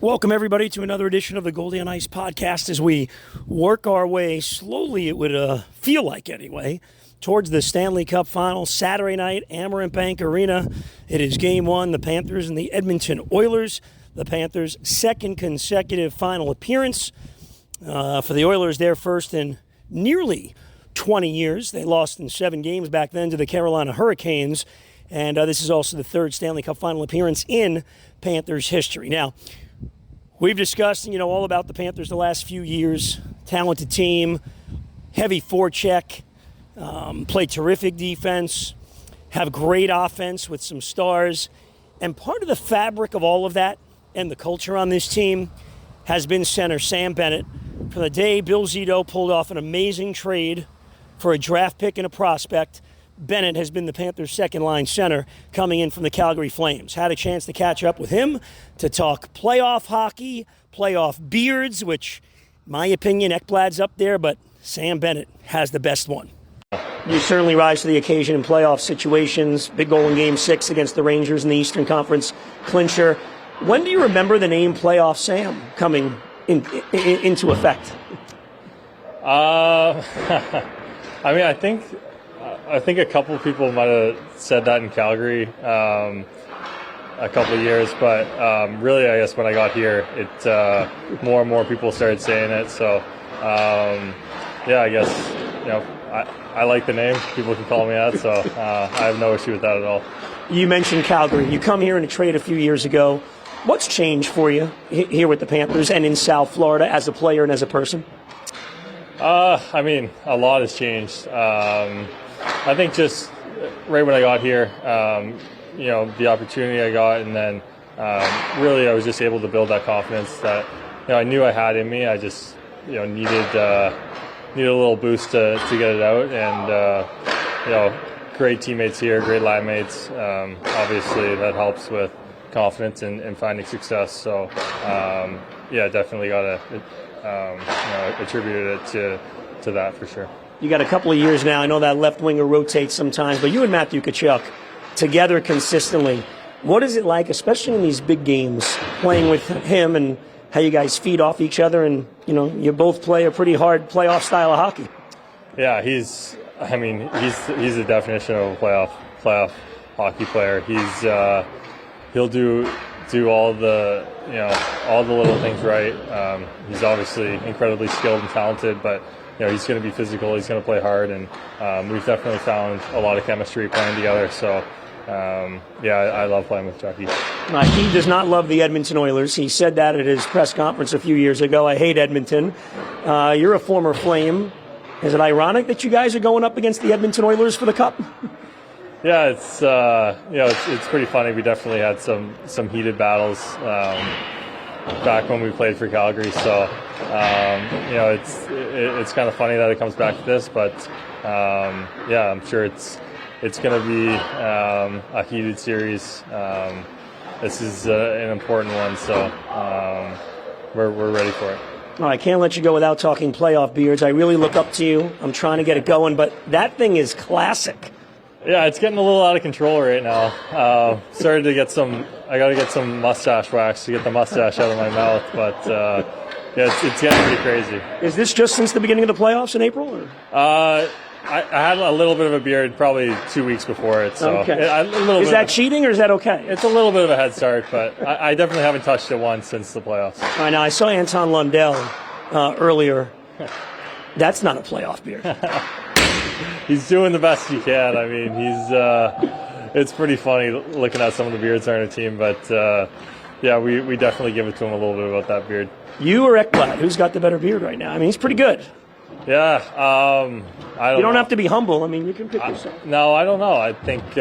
Welcome, everybody, to another edition of the Goldie on Ice podcast as we work our way slowly, it would feel like anyway, towards the Stanley Cup Final. Saturday night, Amerant Bank Arena. It is Game 1, the Panthers and the Edmonton Oilers. The Panthers' second consecutive final appearance. For the Oilers, their first in nearly 20 years. They lost in 7 games back then to the Carolina Hurricanes. And this is also the third Stanley Cup Final appearance in Panthers history. Now, we've discussed, all about the Panthers the last few years. Talented team, heavy forecheck, play terrific defense, have great offense with some stars. And part of the fabric of all of that and the culture on this team has been center Sam Bennett. From the day Bill Zito pulled off an amazing trade for a draft pick and a prospect, Bennett has been the Panthers' second-line center coming in from the Calgary Flames. Had a chance to catch up with him to talk playoff hockey, playoff beards, which, my opinion, Ekblad's up there, but Sam Bennett has the best one. You certainly rise to the occasion in playoff situations. Big goal in Game 6 against the Rangers in the Eastern Conference clincher. When do you remember the name Playoff Sam coming into effect? I think a couple of people might have said that in Calgary a couple of years, but really, I guess when I got here, more and more people started saying it. So, I guess I like the name. People can call me that, so I have no issue with that at all. You mentioned Calgary. You come here in a trade a few years ago. What's changed for you here with the Panthers and in South Florida as a player and as a person? A lot has changed. I think just right when I got here, the opportunity I got, and then really I was just able to build that confidence that I knew I had in me. I just needed a little boost to get it out, and great teammates here, great line mates. Obviously that helps with confidence and finding success. So definitely got to attribute it to that for sure. You got a couple of years now. I know that left winger rotates sometimes, but you and Matthew Tkachuk together consistently. What is it like, especially in these big games, playing with him and how you guys feed off each other and, you both play a pretty hard playoff style of hockey? Yeah, he's the definition of a playoff hockey player. He'll do all the little things right. He's obviously incredibly skilled and talented, but he's going to be physical. He's going to play hard, and we've definitely found a lot of chemistry playing together. So, I love playing with Chucky. He does not love the Edmonton Oilers. He said that at his press conference a few years ago. I hate Edmonton. You're a former Flame. Is it ironic that you guys are going up against the Edmonton Oilers for the Cup? Yeah, it's pretty funny. We definitely had some heated battles back when we played for Calgary. So, it's kind of funny that it comes back to this, but I'm sure it's going to be a heated series. This is an important one, so we're ready for it. All right, I can't let you go without talking playoff beards. I really look up to you. I'm trying to get it going, but that thing is classic. Yeah, it's getting a little out of control right now. I got to get some mustache wax to get the mustache out of my mouth, but it's getting pretty crazy. Is this just since the beginning of the playoffs in April? Or? I had a little bit of a beard probably 2 weeks before it. So okay. Is that cheating or is that okay? It's a little bit of a head start, but I definitely haven't touched it once since the playoffs. All right, now I saw Anton Lundell earlier. That's not a playoff beard. He's doing the best he can. It's pretty funny looking at some of the beards on our team, but we definitely give it to him a little bit about that beard. You or Ekblad, who's got the better beard right now? He's pretty good. Yeah, You don't have to be humble. You can pick yourself. No, I don't know. I think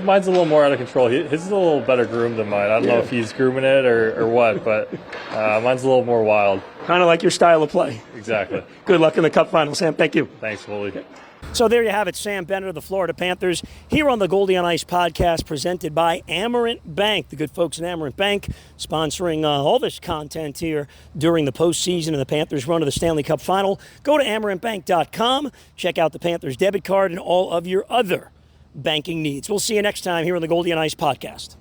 mine's a little more out of control. His is a little better groomed than mine. I don't know if he's grooming it or what, but mine's a little more wild. Kind of like your style of play. Exactly. Good luck in the Cup Final, Sam. Thank you. Thanks, Goldie. So there you have it, Sam Bennett of the Florida Panthers here on the Goldie on Ice podcast presented by Amerant Bank, the good folks at Amerant Bank, sponsoring all this content here during the postseason and the Panthers' run to the Stanley Cup Final. Go to amerantbank.com, check out the Panthers debit card and all of your other banking needs. We'll see you next time here on the Goldie on Ice podcast.